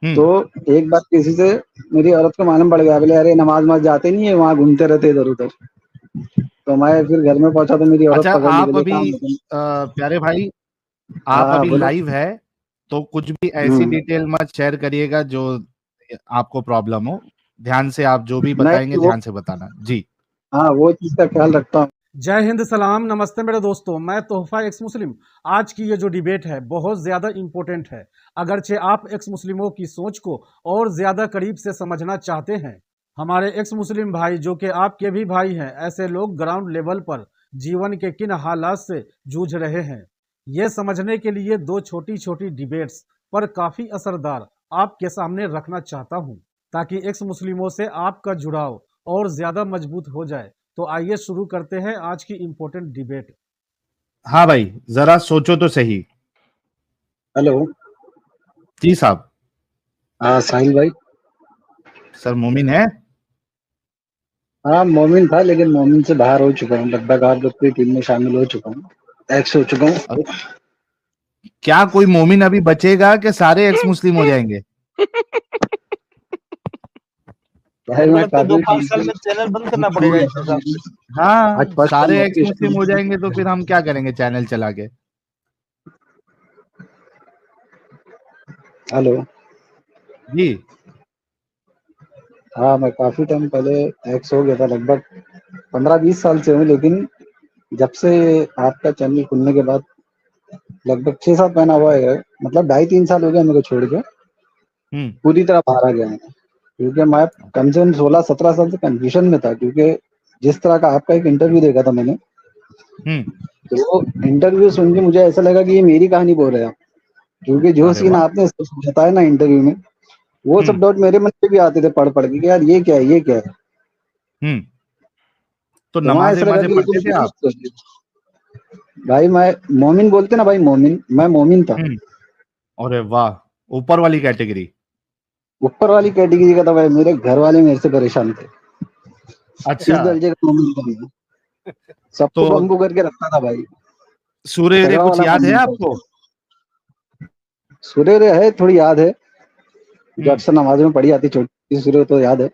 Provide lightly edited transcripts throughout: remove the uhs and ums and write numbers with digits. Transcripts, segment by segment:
तो एक बार किसी से मेरी औरत को मालूम पड़ गया, बोले अरे नमाज वमाज जाते नहीं है, वहाँ घूमते रहते इधर उधर। तो मैं फिर घर में पहुंचा तो मेरी औरत अच्छा, पकड़ ली, आप बोले अभी काम है तुम। प्यारे भाई, आप हाँ अभी बोलो। लाइव है, तो कुछ भी ऐसी हम्म। डिटेल मत शेयर करिएगा जो आपको प्रॉब्लम हो। ध्यान से आप जो भी बताएंगे नहीं वो, ध्यान से बताना जी। हाँ वो चीज का ख्याल रखता हूँ। जय हिंद, सलाम, नमस्ते मेरे दोस्तों। मैं तोहफा एक्स मुस्लिम। आज की ये जो डिबेट है बहुत ज्यादा इंपॉर्टेंट है। अगरचे आप एक्स मुस्लिमों की सोच को और ज्यादा करीब से समझना चाहते हैं, हमारे एक्स मुस्लिम भाई जो कि आपके भी भाई हैं, ऐसे लोग ग्राउंड लेवल पर जीवन के किन हालात से जूझ रहे हैं, ये समझने के लिए दो छोटी छोटी डिबेट्स पर काफी असरदार आपके सामने रखना चाहता हूं, ताकि एक्स मुस्लिमों से आपका जुड़ाव और ज्यादा मजबूत हो जाए। तो आइए शुरू करते हैं आज की इंपॉर्टेंट डिबेट। हाँ भाई, जरा सोचो तो सही। हेलो। जी साहब। हाँ साहिल भाई। सर मोमिन है? हाँ मोमिन था, लेकिन मोमिन से बाहर हो चुका हूँ, लगभग आप लोग की टीम में शामिल हो चुका हूँ, एक्स हो चुका और हूँ। क्या कोई मोमिन अभी बचेगा कि सारे एक्स मुस्लिम हो जाएंगे? भाई मेरे को मैं लगता है काफी 2-5 साल में चैनल बंद करना पड़ेगा इसके हिसाब से। हाँ, आज फर्स्ट टाइम सारे एक्स आपकी मुस्लिम हो स्टोरी। जाएंगे तो फिर हम क्या करेंगे चैनल चला के? हेलो। जी। हाँ मैं काफी टाइम पहले एक्स हो गया था, लगभग 15-20 साल से हूँ, लेकिन जब से आपका चैनल खुलने के बाद लगभग 6-7 महीना हुआ है, मतलब 2.5-3 साल हो गया मेरे को छोड़ के हम्म। पूरी तरह बाहर आ गया है। क्योंकि मैं कम से कम 16-17 साल से कंफ्यूजन में था, क्योंकि जिस तरह का आपका एक इंटरव्यू देखा था मैंने, हम्म। तो वो इंटरव्यू सुन के मुझे ऐसा लगा कि ये मेरी कहानी बोल रहे हैं आप। क्योंकि जो अरे सीन वाह। आपने बताया ना इंटरव्यू में, वो सब हम्म। डाउट मेरे मन में भी आते थे पढ़ पढ़ के कि यार ये क्या है, ये क्या है। हम्म। तो तो वहां नमाजें ऐसा लगा वमाजें कि ये तो पढ़ते थे आप? भाई मैं मोमिन बोलते ना भाई, मोमिन, मैं मोमिन था। हम्म। अरे वाह, ऊपर वाली कैटेगरी। ऊपर वाली कैटेगरी का था भाई, मेरे घर वाले मेरे से परेशान थे, अच्छा। इस दर्जे का मोमिन था मैं। सबको तो बंबू करके रखता था भाई, सूर्य रे तगड़ा कुछ वाला याद है मोमिन था आपको? उसका। सूर्य रे है, थोड़ी याद है, जो हम्म। अक्सर नमाज में पढ़ी जाती, छोटी सूर्य तो याद है।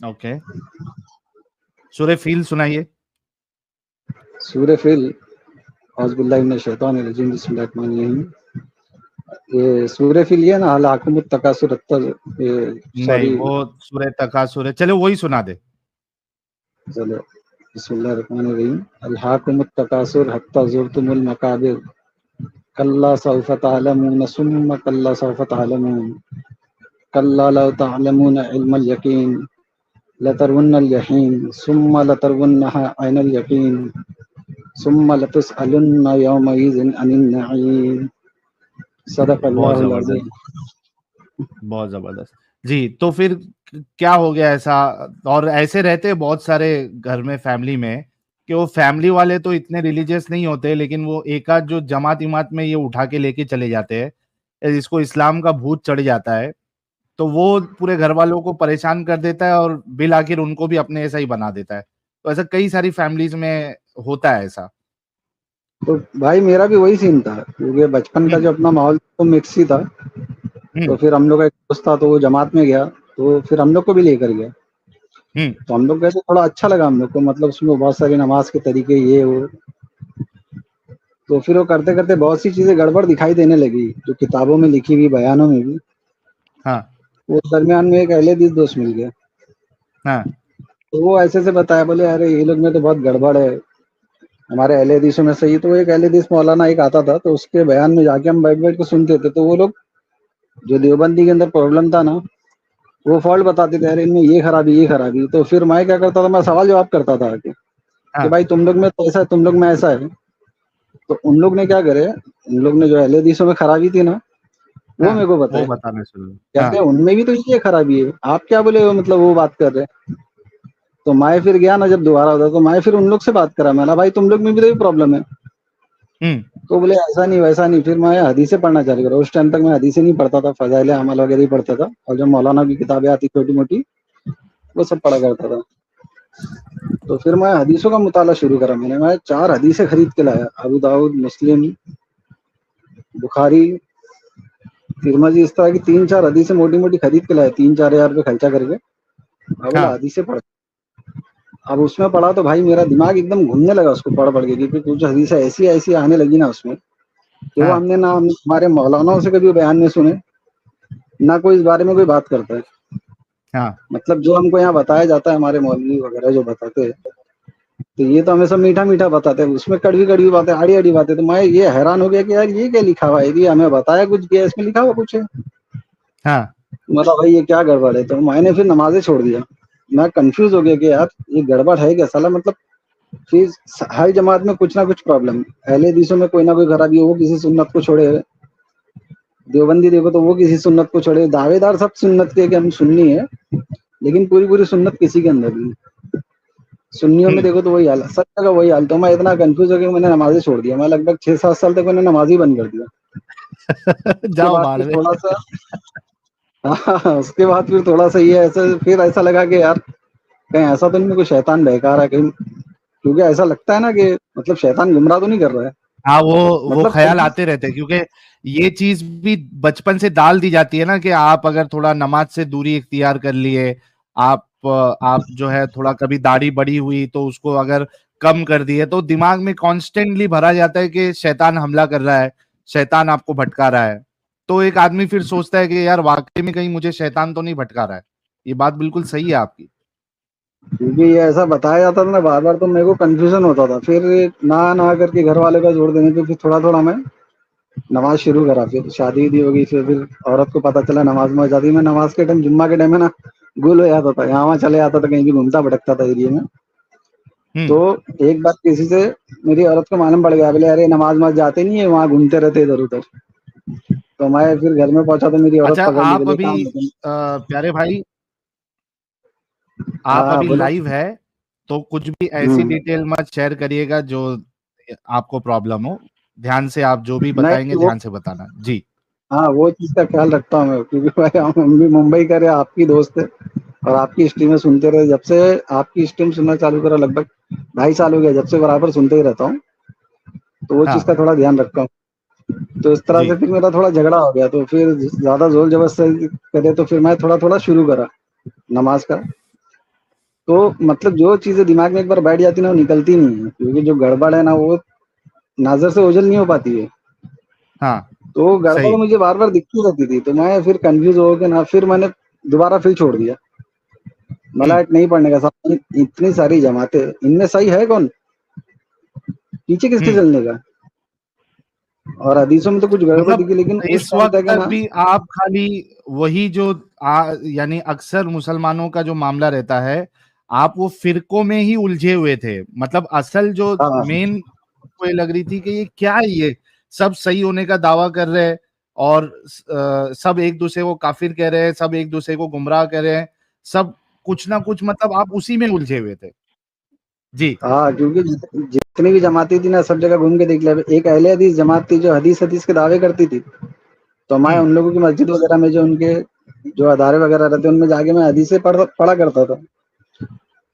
ओके। सूर्य फील सुनाइए। सूर्य फिल औज़ुबिल्लाहि मिनश शैतानिर रजीम, बिस्मिल्लाहिर रहमानिर रहीम। ये सूर्य फिल ये ना, अल हाकुमुत तकासुर ये नहीं, सॉरी। वो सूर्य तकासुर है, चलो वही सुना दे। चलो बिस्मिल्लाहिर रहमानिर रहीम। अल हाकुमुत तकासुर हत्ता ज़ुरतुमुल मकाबिर, कल्ला सौफ तअलमून सुम्मा कल्ला सौफ तअलमून, कल्ला लौ तअलमून इल्मल यकीन, लतरवुन्नल यहीम, सुम्मा लतरवुन्नहा ऐनल यकीन, सुम्मा लतुसअलुन्ना यौमइज़िन अनिन नईम। बहुत सदक़ल्लाहुल जबरदस्त। अज़ीम। बहुत जबरदस्त। जी, तो फिर क्या हो गया ऐसा? और ऐसे रहते हैं बहुत सारे घर में, फैमिली में, कि वो फैमिली वाले तो इतने रिलीजियस नहीं होते, लेकिन वो एक आध जो जमात इमात में ये उठा के लेके चले जाते हैं, जिसको इस्लाम का भूत चढ़ जाता है, तो वो पूरे घर वालों को परेशान कर देता है और बिल आखिर उनको भी अपने ऐसा ही बना देता है। तो ऐसा कई सारी फैमिलीज में होता है ऐसा। तो भाई मेरा भी वही सीन था, क्योंकि बचपन का हम्म। जो अपना माहौल तो मिक्स ही था। तो हम्म। फिर हम लोग का एक दोस्त था, तो वो जमात में गया, तो फिर हम लोग को भी लेकर गया। हम्म। तो हम लोग गए तो थोड़ा अच्छा लगा हम लोग को, मतलब उसमें बहुत सारी नमाज के तरीके ये वो। तो फिर वो करते करते बहुत सी चीजें गड़बड़ दिखाई देने लगी, जो किताबों में लिखी हुई, बयानों में भी। हाँ। वो दरमियान में एक अहले हदीस दोस्त मिल गया, हाँ। तो वो ऐसे से बताया, बोले अरे ये लोग में तो बहुत गड़बड़ है, हमारे अहले हदीसों में सही। तो वो एक अहले हदीस मौलाना एक आता था, तो उसके बयान में जाके हम बैठ बैठ के सुनते थे। तो वो लोग, जो देवबंदी के अंदर प्रॉब्लम था ना, वो फॉल्ट बताते थे, अरे इनमें ये खराबी, ये खराबी। तो फिर मैं क्या करता था, मैं सवाल जवाब करता था आके, कि हाँ। भाई तुम लोग में तो ऐसा है, तुम लोग में ऐसा है। तो उन लोग ने क्या करे, उन लोग ने जो अहले हदीसों में खराबी थी ना, वो हाँ, मेरे को वो बताए, बताना शुरू। हाँ। कहते हैं उनमें भी तो ये खराबी है, आप क्या बोले हो, मतलब वो बात कर रहे हैं। तो मैं फिर गया ना, जब दोबारा होता, तो मैं फिर उन लोग से बात करा, मैंने भाई तुम लोग में भी तो ये प्रॉब्लम है। हम्म। तो बोले ऐसा नहीं वैसा नहीं। फिर मैं हदीसें पढ़ना चालू करा। उस टाइम तक मैं हदीसें नहीं पढ़ता था, फजाइल अमल वगैरह ही पढ़ता था, और जो मौलाना की किताबें आती छोटी मोटी, वो सब पढ़ा करता था। तो फिर मैं हदीसों का मुताला शुरू करा। मैं 4 हदीसें खरीद के लाया, अबू दाऊद, मुस्लिम, बुखारी, तिरमजी इस तरह की 3-4 हदीसें मोटी-मोटी खरीद के लाए, 3-4 हज़ार रुपए खर्चा करके। मैं बोला हाँ हदीसें पढ़। अब उसमें पढ़ा तो भाई मेरा दिमाग एकदम घूमने लगा उसको पढ़-पढ़ के, क्योंकि कुछ हदीसें ऐसी-ऐसी आने लगी ना उसमें, कि वो हाँ हमने ना हमारे मौलानाओं से कभी बयान नहीं सुने, ना कोई इस बारे में कोई बात करता है। हाँ मतलब जो हमको यहाँ बताया जाता है, हमारे मौलवी वगैरह जो बताते हैं, तो ये तो हमें सब मीठा-मीठा बताते हैं, उसमें कड़वी-कड़वी बातें, आड़ी-आड़ी बातें। तो मैं ये हैरान हो गया कि यार ये क्या लिखा हुआ है? यदि हमें बताया कुछ कि इसमें लिखा हुआ कुछ है? हाँ मतलब भाई ये क्या गड़बड़ है? तो मैंने फिर नमाज़ें छोड़ दिया। मैं कन्फ्यूज़ हो गया कि यार ये गड़बड़ है क्या साला? मतलब फिर हर जमात में कुछ ना कुछ प्रॉब्लम है। अहले हदीसों में कोई ना कोई खराबी है, वो किसी सुन्नत को छोड़े हुए। देवबंदी देखो तो वो किसी सुन्नत को छोड़े, दावेदार सब सुन्नत के कि हम सुन्नी है, लेकिन पूरी-पूरी सुन्नत किसी के अंदर नहीं। सुन्नियों में हम्म देखो तो वही हाल है, सब जगह वही हाल। तो मैं इतना कन्फ्यूज़ हो गया, मैंने नमाज़ें छोड़ दिया। मैं लगभग 6-7 साल तक मैंने नमाज़ ही बंद कर दिया। उसके जाओ बाद भाड़ फिर में। थोड़ा-सा हाँ, उसके बाद फिर थोड़ा-सा ये ऐसा फिर ऐसा लगा कि यार कहीं ऐसा तो नहीं कोई शैतान बहका रहा है कहीं, क्योंकि ऐसा लगता है ना कि मतलब शैतान गुमराह तो नहीं कर रहा है। हाँ वो मतलब ख्याल कहीं आते रहते हैं, क्योंकि ये चीज भी बचपन से डाल दी जाती है ना, कि आप अगर थोड़ा नमाज से दूरी इख्तियार कर लिए, आप जो है थोड़ा कभी दाढ़ी बड़ी हुई तो उसको अगर कम कर दिए, तो दिमाग में कॉन्स्टेंटली भरा जाता है कि शैतान हमला कर रहा है, शैतान आपको भटका रहा है। तो एक आदमी फिर सोचता है कि यार वाकई में कहीं मुझे शैतान तो नहीं भटका रहा है। ये बात बिल्कुल सही है आपकी। क्योंकि ये ऐसा बताया जाता था ना बार-बार, तो मेरे को कन्फ्यूज़न होता था। फिर ना करके घर वालों का जोर देने पे फिर थोड़ा-थोड़ा मैं नमाज़ शुरू करा। फिर शादी-वादी हो गई, फिर औरत को पता चला नमाज़ में हो जाती। मैं नमाज़ के टाइम, जुम्मा के टाइम में ना गुल हो जाता था, यहाँ-वहाँ चले जाता था, कहीं भी घूमता भटकता था एरिया में। तो हम्म एक बार किसी से मेरी औरत को मालूम पड़ गया, बोले अरे नमाज़-वमाज़ जाते नहीं है, वहाँ घूमते रहते इधर-उधर। तो मैं फिर घर में पहुँचा तो मेरी औरत अच्छा, पकड़ ली, आप बोले अभी काम है तुम। प्यारे भाई, हाँ, आप हाँ, अभी बोलो। लाइव है, तो कुछ भी ऐसी हुँ। डिटेल मत शेयर करिएगा जो आपको प्रॉब्लम हो। ध्यान से आप जो भी बताएंगे नहीं वो ध्यान से बताना जी। हाँ, वो चीज़ का ख़्याल रखता हूँ मैं, क्योंकि भाई हम भी मुंबई का रहे, आपकी दोस्त है और आपकी स्ट्रीमें सुनते रहे। जब से आपकी स्ट्रीम सुनना चालू करा, लगभग 2.5 साल हो गया, जब से बराबर सुनते ही रहता हूँ। तो वो चीज़ हाँ का थोड़ा ध्यान रखता हूँ। तो इस तरह जी। से फिर मेरा थोड़ा झगड़ा हो गया, तो फिर ज़्यादा ज़ोर-ज़बरदस्ती करे तो फिर मैं थोड़ा-थोड़ा शुरू करा नमाज़ का। तो मतलब जो चीज़ें दिमाग में एक बार बैठ जाती है ना, वो निकलती नहीं है, क्योंकि जो गड़बड़ है ना, वो नज़र से ओझल नहीं हो पाती है। हाँ तो गड़बड़ सही। मुझे बार-बार दिखती रहती थी, तो मैं फिर कन्फ्यूज़ हो के ना फिर मैंने दोबारा फिर छोड़ दिया। हम्म मला नहीं पढ़ने का साहब, इतनी सारी जमातें, इनमें सही है कौन? पीछे किसके हम्म चलने का? और हदीसों में तो कुछ गड़बड़ मतलब दिखी, लेकिन उस इस टाइम वक्त तक है तक ना। भी आप खाली वही जो यानी अक्सर मुसलमानों का जो मामला रहता है, आप वो फिरकों में ही उलझे हुए थे। मतलब असल जो हाँ, मेन को ये लग रही थी कि ये क्या है, ये सब सही होने का दावा कर रहे हैं और सब एक दूसरे को काफिर कह रहे हैं, सब एक दूसरे को गुमराह कह रहे हैं, सब कुछ ना कुछ, मतलब आप उसी में उलझे हुए थे जी। हाँ, क्योंकि जितनी भी जमातें थी ना, सब जगह घूम के देख लिया। एक अहले हदीस जमात थी जो हदीस के दावे करती थी, तो मैं हम्म उन लोगों की मस्जिद वगैरह में, जो उनके जो अदारे वगैरह रहते, उनमें जाके मैं हदीसें पढ़ा करता था।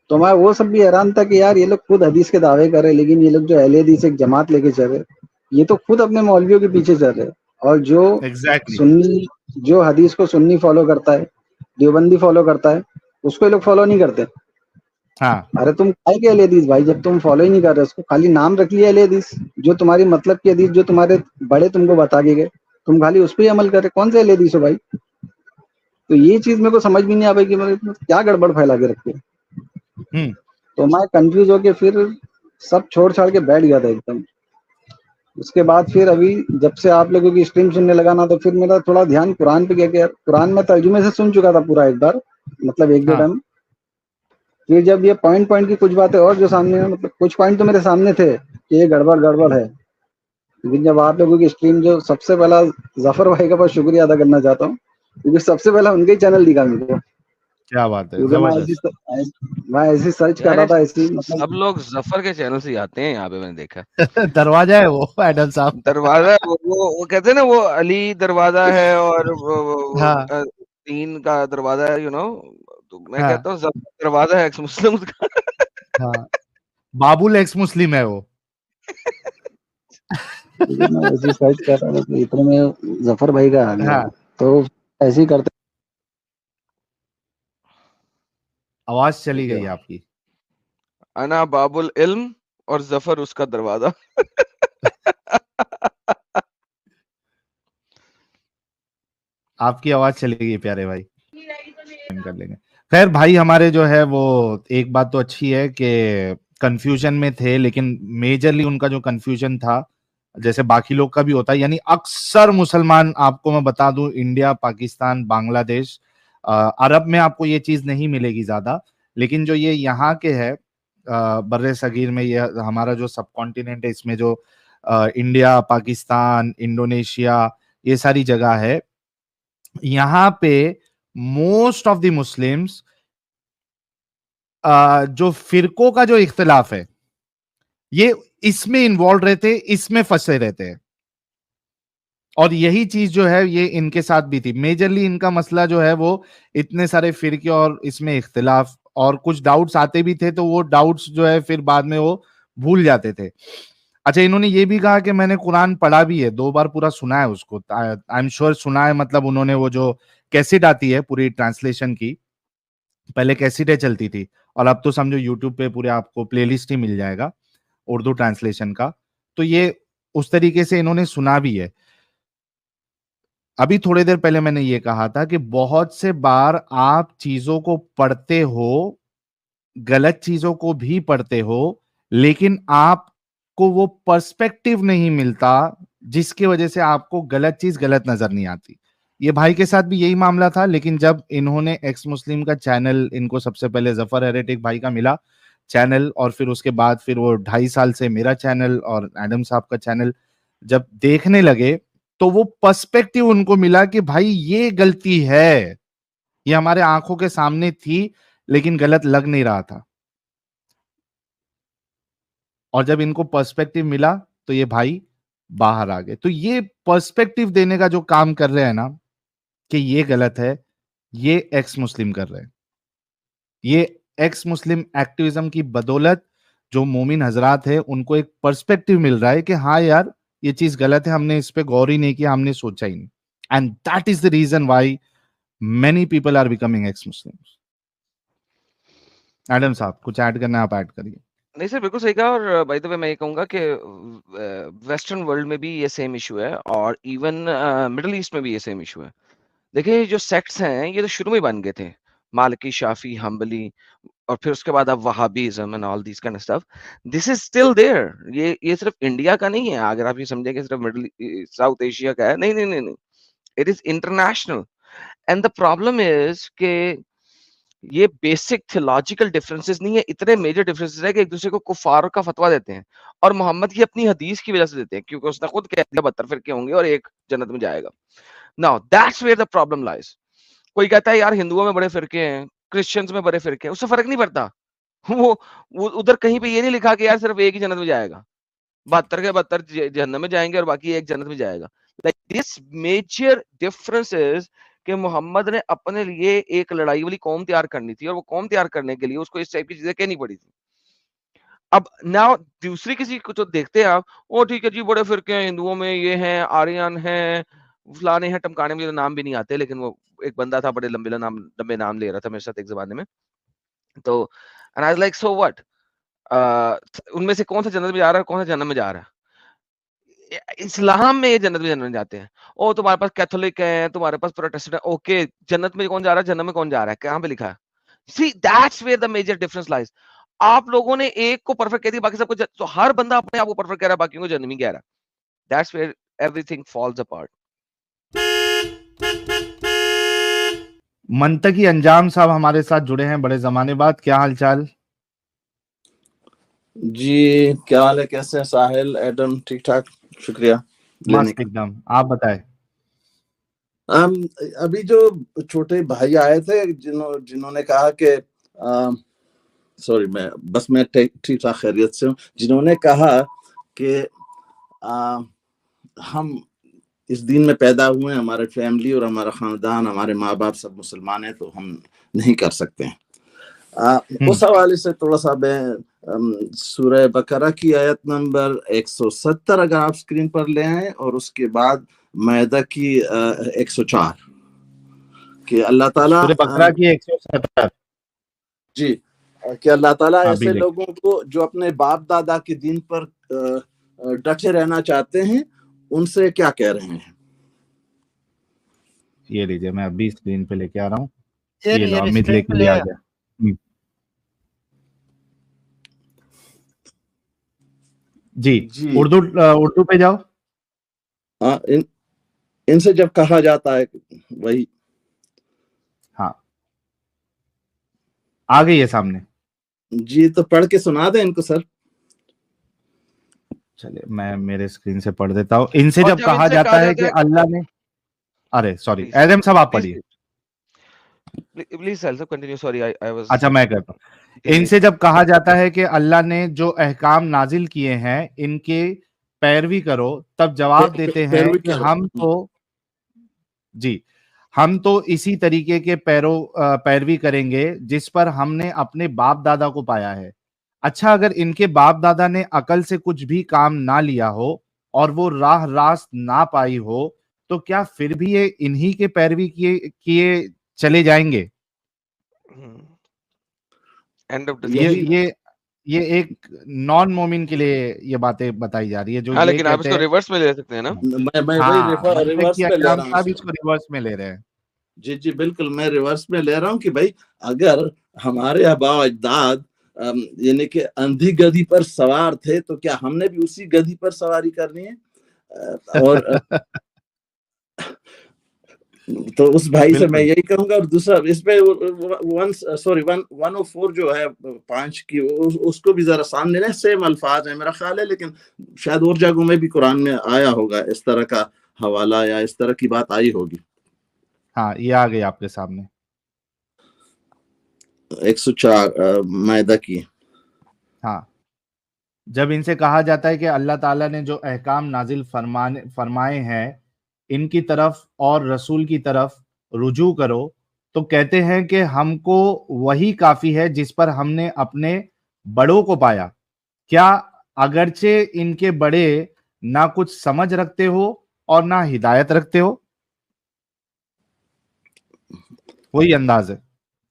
तो मैं वो सब भी हैरान था कि यार ये लोग खुद हदीस के दावे कर रहे हैं, लेकिन ये लोग जो अहले हदीस एक जमात लेके चल रहे, ये तो खुद अपने मौलवियों के पीछे चल रहे। और जो एग्जैक्टली। सुन्नी, जो हदीस को सुन्नी फॉलो करता है, देवबंदी फॉलो करता है, उसको ये लोग फॉलो नहीं करते। हाँ अरे तुम काहे के अहले हदीस भाई, जब तुम फॉलो ही नहीं कर रहे उसको, खाली नाम रख लिया अहले हदीस, जो तुम्हारी मतलब की हदीस, जो तुम्हारे बड़े तुमको बता के गए, तुम खाली उस पे ही अमल कर रहे, कौन से अहले हदीस हो भाई? तो ये चीज मेरे को समझ भी नहीं आ पाई कि मतलब क्या गड़बड़ फैला के रखी है। हम्म तो मैं कंफ्यूज होके फिर सब छोड़ छाड़ के बैठ गया था एकदम। उसके बाद फिर अभी जब से आप लोगों की स्ट्रीम सुनने लगा ना, तो फिर मेरा थोड़ा ध्यान कुरान पे गया कि यार कुरान में तर्जुमे से सुन चुका था पूरा एक बार, मतलब एक दो हाँ टाइम। फिर जब ये पॉइंट पॉइंट की कुछ बातें और जो सामने, मतलब कुछ पॉइंट तो मेरे सामने थे कि ये गड़बड़ गड़बड़ है। लेकिन जब आप लोगों की स्ट्रीम, जो सबसे पहला जफर भाई का बहुत शुक्रिया अदा करना चाहता हूँ, क्योंकि सबसे पहला उनके ही चैनल दिखा मेरे को। क्या बात है, क्योंकि जबरदस्त। मैं ऐसी सर्च कर यार रहा ये था, ऐसी सब मतलब। लोग जफर के चैनल से ही आते हैं यहाँ पे, मैंने देखा। दरवाजा है वो एडम साहब। दरवाजा, वो कहते हैं ना, वो अली दरवाजा है और हाँ तीन का दरवाजा है, तो मैं हाँ कहता हूँ जफर दरवाजा है एक्स मुस्लिम का। हाँ, बाबुल एक्स मुस्लिम है वो। मैं ऐसी सर्च कर रहा था, तो इतने में जफर भाई का आ गया। हाँ तो ऐसे ही करते। आवाज चली गई आपकी। अना बाबुल इल्म और जफर उसका दरवाजा। आपकी आवाज चली गई प्यारे भाई, हम कर लेंगे। खैर भाई हमारे जो है वो एक बात तो अच्छी है कि कंफ्यूजन में थे, लेकिन मेजरली उनका जो कंफ्यूजन था जैसे बाकी लोग का भी होता है, यानी अक्सर मुसलमान, आपको मैं बता दूं, इंडिया, पाकिस्तान, बांग्लादेश, अरब में आपको ये चीज नहीं मिलेगी ज्यादा, लेकिन जो ये यहाँ के है बर्रे सगीर में, ये हमारा जो सब कॉन्टिनेंट है, इसमें जो इंडिया, पाकिस्तान, इंडोनेशिया, ये सारी जगह है, यहाँ पे मोस्ट ऑफ द मुस्लिम्स जो फिरकों का जो इख्तिलाफ है ये इसमें इन्वॉल्व रहते, इसमें फंसे रहते हैं। और यही चीज जो है ये इनके साथ भी थी। मेजरली इनका मसला जो है वो इतने सारे फिरके और इसमें इख्तिलाफ, और कुछ डाउट्स आते भी थे तो वो डाउट्स जो है फिर बाद में वो भूल जाते थे। अच्छा, इन्होंने ये भी कहा कि मैंने कुरान पढ़ा भी है, 2 बार पूरा सुना है उसको, आई एम श्योर सुना है, मतलब उन्होंने वो जो कैसेट आती है पूरी ट्रांसलेशन की, पहले कैसेटें चलती थी और अब तो समझो यूट्यूब पे पूरे आपको प्लेलिस्ट ही मिल जाएगा उर्दू ट्रांसलेशन का, तो ये उस तरीके से इन्होंने सुना भी है। अभी थोड़ी देर पहले मैंने ये कहा था कि बहुत से बार आप चीजों को पढ़ते हो, गलत चीजों को भी पढ़ते हो, लेकिन आपको वो पर्सपेक्टिव नहीं मिलता जिसकी वजह से आपको गलत चीज गलत नजर नहीं आती। ये भाई के साथ भी यही मामला था, लेकिन जब इन्होंने एक्स मुस्लिम का चैनल, इनको सबसे पहले जफर हेरेटिक भाई का मिला चैनल, और फिर उसके बाद फिर वो 2.5 साल से मेरा चैनल और एडम साहब का चैनल जब देखने लगे, तो वो पर्सपेक्टिव उनको मिला कि भाई ये गलती है, ये हमारे आंखों के सामने थी लेकिन गलत लग नहीं रहा था। और जब इनको पर्सपेक्टिव मिला तो ये भाई बाहर आ गए। तो ये पर्सपेक्टिव देने का जो काम कर रहे हैं ना कि ये गलत है, ये एक्स मुस्लिम कर रहे हैं। ये एक्स मुस्लिम एक्टिविज्म की बदौलत जो मोमिन हजरात है उनको एक पर्सपेक्टिव मिल रहा है कि हाँ यार ये चीज गलत है, हमने इस पे गौर ही नहीं किया, हमने सोचा ही नहीं। And that is the reason why many people are becoming ex Muslims. Adam साहब कुछ ऐड करना है, आप ऐड करिए। नहीं सर, बिल्कुल सही कहा। और बाय द वे मैं ये कहूंगा कि वेस्टर्न वर्ल्ड में भी ये सेम इशू है और इवन मिडिल ईस्ट में भी ये सेम इशू है। देखिए जो सेक्ट्स हैं ये तो शुरू में ही बन गए थे, मालिकी, शाफी, हम्बली, और फिर उसके बाद अब Wahhabism and all this kind of stuff. This is still there. ये सिर्फ इंडिया का नहीं है, अगर आप ये समझें कि सिर्फ मिडिल साउथ एशिया का है, नहीं नहीं नहीं नहीं, it is international. And the problem is के ये बेसिक थियोलॉजिकल डिफरेंसेस नहीं है, इतने मेजर डिफरेंसेस है कि एक दूसरे को कुफार का फतवा देते हैं और मोहम्मद की अपनी हदीस की वजह से देते हैं, क्योंकि उसने खुद कह दिया 72 फिरके होंगे और एक जन्नत में जाएगा। Now that's where the problem lies. कोई कहता है यार हिंदुओं में बड़े फिरके हैं, क्रिश्चियंस में बड़े फिरके हैं, उससे फर्क नहीं पड़ता। वो उधर कहीं पे ये नहीं लिखा कि यार सिर्फ एक ही जन्नत में जाएगा, 72 के 72 जहन्नम में जाएंगे और बाकी एक जन्नत में जाएगा। Like this major difference is कि मोहम्मद ने अपने लिए एक लड़ाई वाली कौम तैयार करनी थी और वो कौम तैयार करने के लिए उसको इस टाइप की चीजें कहनी पड़ी थी। अब नाउ दूसरी किसी को तो देखते हैं आप, ओ ठीक है जी बड़े फिरके हैं हिंदुओं में, ये हैं आर्यन हैं, फलाने हैं टमकाने, मुझे तो नाम भी नहीं आते, लेकिन वो एक बंदा था बड़े लंबे नाम ले रहा था मेरे साथ एक जमाने में। तो and I was like so what, उनमें से कौन सा जन्नत में जा रहा है, कौन सा जन्नत में जा रहा है? इस्लाम में ये जन्नत में जाने जाते हैं। ओ तुम्हारे पास कैथोलिक है, तुम्हारे पास प्रोटेस्टेंट है, ओके जन्नत में कौन जा रहा है, जन्नत में कौन जा रहा है, कहां पे लिखा है? See that's where the major difference lies. आप लोगों ने एक को परफेक्ट कह दिया, बाकी सबको तो हर बंदा अपने आप को परफेक्ट कह रहा है, बाकी को जन्नत में कह रहा है। That's where everything falls apart. मंतकी अंजाम साहब हमारे साथ जुड़े हैं बड़े जमाने बाद, क्या हाल चाल? जी क्या हाल है, कैसे हैं साहिल, एडम? ठीक ठाक, शुक्रिया। मस्त एकदम, आप बताएं। अभी जो छोटे भाई आए थे जिन्होंने कहा कि सॉरी मैं ठीक ठाक खैरियत से हूँ, जिन्होंने कहा कि हम इस दिन में पैदा हुए, हमारे फैमिली और हमारा खानदान, हमारे माँ बाप सब मुसलमान हैं, तो हम नहीं कर सकते हैं। उस हवाले से थोड़ा सा मैं सूरह बकरा की आयत नंबर 170 अगर आप स्क्रीन पर ले आए और उसके बाद मैदा की 104 कि अल्लाह ताला सूरह बकरा की 170। जी, कि अल्लाह ताला हाँ, ऐसे बिल्कुल। लोगों को जो अपने बाप दादा के दीन पर डटे रहना चाहते हैं, उनसे क्या कह रहे हैं? ये लीजिए, मैं अभी स्क्रीन पे लेके आ रहा हूँ। ये ये लो, नहीं, अमित स्क्रीन लेके पे लिए आ ले। गया। जी, जी उर्दू पे जाओ। हाँ, इनसे जब कहा जाता है वही, हाँ, आ गई है सामने। जी तो पढ़ के सुना दें इनको सर। चलिए, मैं मेरे स्क्रीन से पढ़ देता हूँ। इनसे और जब जब कहा इनसे जाता कहा है जाता कि है, अल्लाह ने, अरे सॉरी, प्लीज एडम साहब आप प्लीज पढ़िए। Please self continue, sorry I was अच्छा, मैं करता हूँ। इनसे जब कहा जाता है कि अल्लाह ने जो अहकाम नाजिल किए हैं इनके पैरवी करो, तब जवाब देते हैं पैरवी कि करो। हम तो, जी, हम तो इसी तरीके के पैरवी करेंगे जिस पर हमने अपने बाप दादा को पाया है। अच्छा, अगर इनके बाप दादा ने अकल से कुछ भी काम ना लिया हो और वो राह रास्त ना पाई हो, तो क्या फिर भी ये इन्हीं के पैरवी किए किए चले जाएंगे? एंड ऑफ ये यही डिस्कशन। ये ये एक नॉन मोमिन के लिए ये बातें बताई जा रही है, जो हाँ, ये लेकिन आप कहते इसको हैं। रिवर्स में ले सकते हैं ना। मैं वही हाँ, मतलब रिवर्स कि में ले अयाम रहा हूँ साहब सर। इसको रिवर्स में ले रहे हैं। जी जी बिल्कुल, मैं रिवर्स में ले रहा हूँ कि भाई अगर हमारे आबा अजदाद यानी कि अंधी गधी पर सवार थे, तो क्या हमने भी उसी गधी पर सवारी करनी है? और तो उस भाई से मैं बिल्कुल। यही कहूंगा। और दूसरा इसमें 104 जो है 5 की, उसको भी जरा सामने लें। सेम अल्फाज है मेरा ख्याल है, लेकिन शायद और जगहों में भी कुरान में आया होगा इस तरह का हवाला, या इस तरह की बात आई होगी। हाँ, ये आ गई आपके सामने। 104 मायदा की। हाँ, जब इनसे कहा जाता है कि अल्लाह ताला ने जो अहकाम नाजिल फरमाए हैं इनकी तरफ और रसूल की तरफ रुजू करो, तो कहते हैं कि हमको वही काफी है जिस पर हमने अपने बड़ों को पाया। क्या अगरचे इनके बड़े ना कुछ समझ रखते हो और ना हिदायत रखते हो? वही अंदाज है।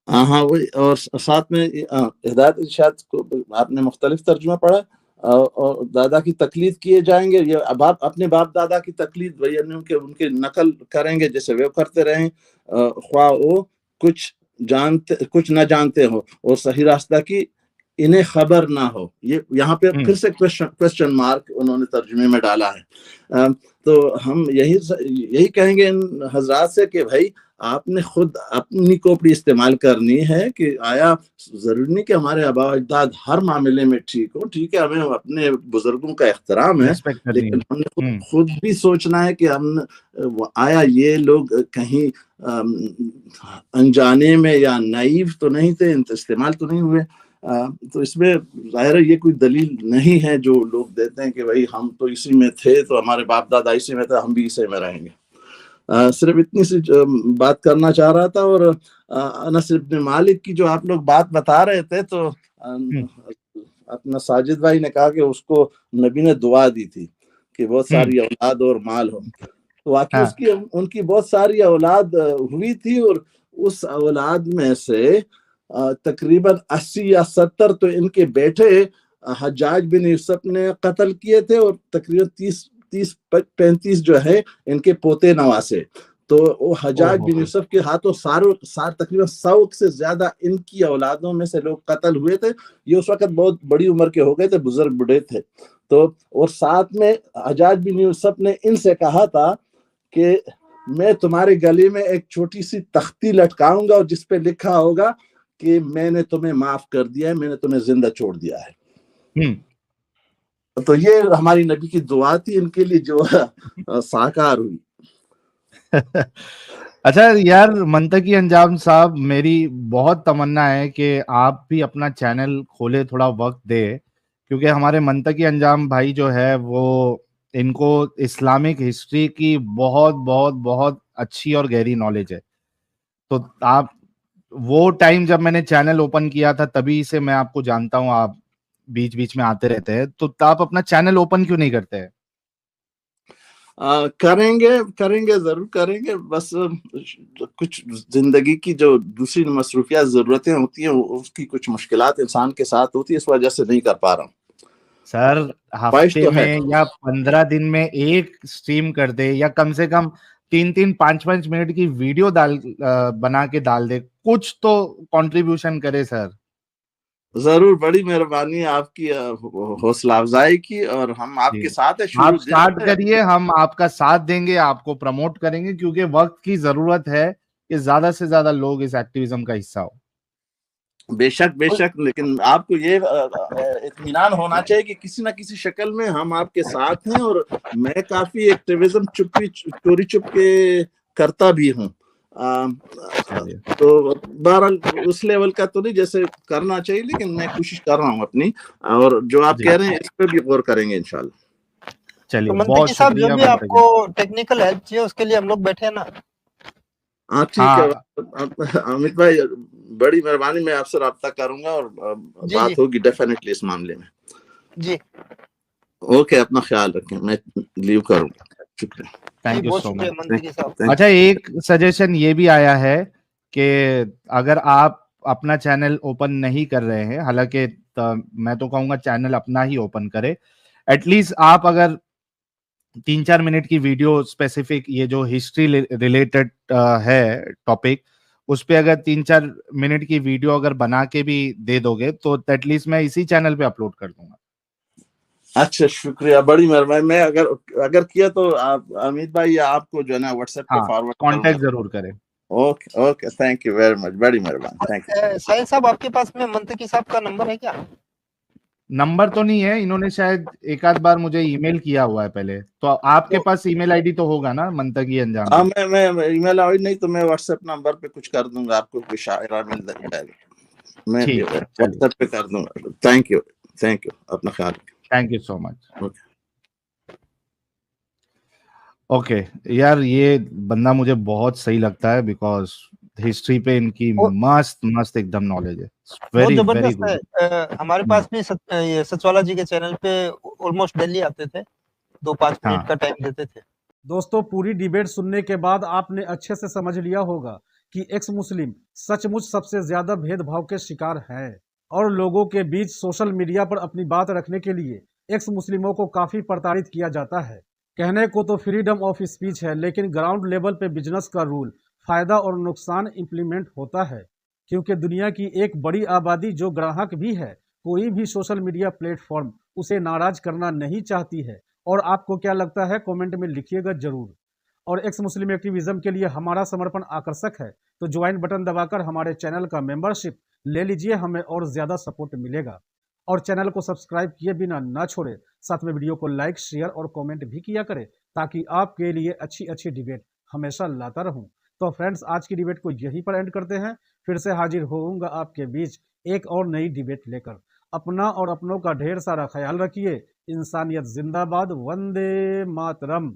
हाँ वही। और साथ में हिदायत शायद को आपने मुख्तलिफ तर्जुमा पढ़ा। और दादा की तकलीद किए जाएंगे, ये बाप अपने बाप दादा की तकलीद वही उनके उनके नकल करेंगे जैसे वे करते रहें, ख्वाह वो कुछ कुछ न जानते हो और सही रास्ता की इन्हें खबर ना हो। ये यहाँ पे फिर से क्वेश्चन मार्क उन्होंने तर्जुमे में डाला है। तो हम यही कहेंगे इन हजरात से कि भाई आपने खुद अपनी खोपड़ी इस्तेमाल करनी है कि आया जरूरी नहीं कि हमारे आबा अजदाद हर मामले में ठीक हो। ठीक है, हमें अपने बुजुर्गों का एहतराम है, रेस्पेक्ट करनी लेकिन है। हमने खुद भी सोचना है कि हम आया ये लोग कहीं अनजाने में या नाइव तो नहीं थे, इस्तेमाल तो नहीं हुए। तो इसमें जाहिर है ये कोई दलील नहीं है जो लोग देते हैं कि भाई हम तो इसी में थे, तो हमारे बाप दादा इसी में थे, हम भी इसी में रहेंगे। सिर्फ इतनी सी बात करना चाह रहा था। और अनस इब्न मालिक की जो आप लोग बात बता रहे थे, तो अपना साजिद भाई ने कहा कि उसको नबी ने दुआ दी थी कि बहुत सारी औलाद और माल हो। तो वाकई उसकी उनकी बहुत सारी औलाद हुई थी, और उस औलाद में से तकरीबन 80 या 70 तो इनके बेटे हज्जाज बिन यूसुफ ने कत्ल किए थे, और तकरीबन 30-35 जो है इनके पोते नवासे। तो वो हज्जाज बिन यूसुफ के हाथों तकरीबन 100 से ज्यादा इनकी औलादों में से लोग कत्ल हुए थे। ये उस वक्त बहुत बड़ी उम्र के हो गए थे, बुजुर्ग बूढ़े थे। तो और साथ में हज्जाज बिन यूसुफ ने इनसे कहा था कि मैं तुम्हारे गले में एक छोटी सी तख्ती लटकाऊंगा और जिस पे लिखा होगा कि मैंने तुम्हें माफ कर दिया है, मैंने तुम्हें जिंदा छोड़ दिया है। तो ये हमारी नबी की दुआ थी इनके लिए, जो साकार हुई। अच्छा यार, मंतकी अंजाम साहब, मेरी बहुत तमन्ना है कि आप भी अपना चैनल खोले, थोड़ा वक्त दे, क्योंकि हमारे मंतकी अंजाम भाई जो है वो इनको इस्लामिक हिस्ट्री की बहुत बहुत बहुत अच्छी और गहरी नॉलेज है। तो आप, वो टाइम जब मैंने चैनल ओपन किया था तभी से मैं आपको जानता हूँ, आप बीच बीच में आते रहते हैं, तो आप अपना चैनल ओपन क्यों नहीं करते हैं? करेंगे करेंगे जरूर करेंगे, बस कुछ जिंदगी की जो दूसरी मसरूफियात जरूरतें होती हैं उसकी कुछ मुश्किलात इंसान के साथ होती है, इस वजह से नहीं कर पा रहा हूँ। सर ख्वाहिश हफ्ते तो है। में या 15 दिन में एक स्ट्रीम कर दे, या कम से कम 3-3 5-5 मिनट की वीडियो बना के डाल दे, कुछ तो कंट्रीब्यूशन करे सर। जरूर, बड़ी मेहरबानी आपकी हौसला अफजाई की, और हम आपके जी, साथ है आप शुरू दिन स्टार्ट से। करिए, हम आपका साथ देंगे, आपको प्रमोट करेंगे, क्योंकि वक्त की जरूरत है कि ज्यादा से ज्यादा लोग इस एक्टिविज्म का हिस्सा हो। बेशक बेशक, लेकिन आपको ये इत्मीनान होना चाहिए कि किसी ना किसी शक्ल में हम आपके साथ हैं, और मैं काफी एक्टिविज्म चोरी चुप के करता भी हूँ। चलिए, तो बहरहाल उस लेवल का तो नहीं जैसे करना चाहिए, लेकिन मैं कोशिश कर रहा हूँ अपनी, और जो आप जी, कह रहे हैं इस पे भी गौर करेंगे इंशाल्लाह। चलिए, तो बहुत मंतकी साहब, जो शुक्रिया भी मंतकी। आपको टेक्निकल हेल्प चाहिए उसके लिए हम लोग बैठे हैं ना। हाँ ठीक है, हाँ, अमित भाई, बड़ी मेहरबानी, मैं आपसे राब्ता करूंगा और जी बात जी होगी डेफिनेटली इस मामले में। जी ओके, अपना ख्याल रखें, मैं लीव करूंगा, शुक्रिया। जी, थैंक यू बहुत सो शुक्रिया मच। मंतकी साहब। थैंक अच्छा, एक सजेशन ये भी आया है कि अगर आप अपना चैनल ओपन नहीं कर रहे हैं, हालांकि मैं तो कहूंगा चैनल अपना ही ओपन करे, एटलीस्ट आप अगर 3-4 मिनट की वीडियो स्पेसिफिक, ये जो हिस्ट्री रिलेटेड है टॉपिक, उस पे अगर 3-4 मिनट की वीडियो अगर बना के भी दे दोगे तो एटलीस्ट मैं इसी चैनल पे अपलोड कर दूंगा। अच्छा, शुक्रिया, बड़ी मेहरबानी। मैं अगर अगर किया तो आप अमित भाई या आपको जो है ना व्हाट्सएप पे हाँ, फॉरवर्ड करूंगा। कांटेक्ट जरूर करें। Okay okay, thank you very much, बड़ी मेहरबानी, थैंक यू। साहिल साहब, आपके पास में मंतकी साहब का नंबर है क्या? नंबर तो नहीं है, इन्होंने शायद एक आध बार मुझे ईमेल किया हुआ है पहले, तो आपके तो पास ईमेल आईडी तो होगा ना, मंतकी अंजाम हाँ, भी। मैं ईमेल आई नहीं तो मैं व्हाट्सएप नंबर पे कुछ कर दूंगा, आपको कोई शायरा मिल जाएगा, मैं ठीक है, चलिए, व्हाट्सएप पे कर दूंगा। थैंक यू, अपना ख्याल रखें। Thank you so much. Okay. Okay यार, ये बंदा मुझे बहुत सही लगता है, बिकॉज हिस्ट्री पे इनकी वो मस्त मस्त एकदम नॉलेज है, बहुत वेरी वेरी जबरदस्त गुड। है। हमारे पास भी ये सचवाला जी के चैनल पे ऑलमोस्ट डेली आते थे, 2-5 मिनट हाँ, का टाइम देते थे। दोस्तों, पूरी डिबेट सुनने के बाद आपने अच्छे से समझ लिया होगा कि एक्स मुस्लिम सचमुच सबसे ज्यादा भेदभाव के शिकार है, और लोगों के बीच सोशल मीडिया पर अपनी बात रखने के लिए एक्स मुस्लिमों को काफी प्रताड़ित किया जाता है। कहने को तो फ्रीडम ऑफ स्पीच है, लेकिन ग्राउंड लेवल पे बिजनेस का रूल, फायदा और नुकसान इंप्लीमेंट होता है, क्योंकि दुनिया की एक बड़ी आबादी जो ग्राहक भी है, कोई भी सोशल मीडिया प्लेटफॉर्म उसे नाराज करना नहीं चाहती है। और आपको क्या लगता है, कमेंट में लिखिएगा जरूर। और एक्स मुस्लिम एक्टिविज्म के लिए हमारा समर्पण आकर्षक है, तो ज्वाइन बटन दबाकर हमारे चैनल का मेंबरशिप ले लीजिए, हमें और ज्यादा सपोर्ट मिलेगा। और चैनल को सब्सक्राइब किए बिना ना छोड़े, साथ में वीडियो को लाइक, शेयर और कमेंट भी किया करें, ताकि आपके लिए अच्छी अच्छी डिबेट हमेशा लाता रहूं। तो फ्रेंड्स, आज की डिबेट को यहीं पर एंड करते हैं। फिर से हाजिर होऊंगा आपके बीच एक और नई डिबेट लेकर। अपना और अपनों का ढेर सारा ख्याल रखिए। इंसानियत जिंदाबाद, वंदे मातरम।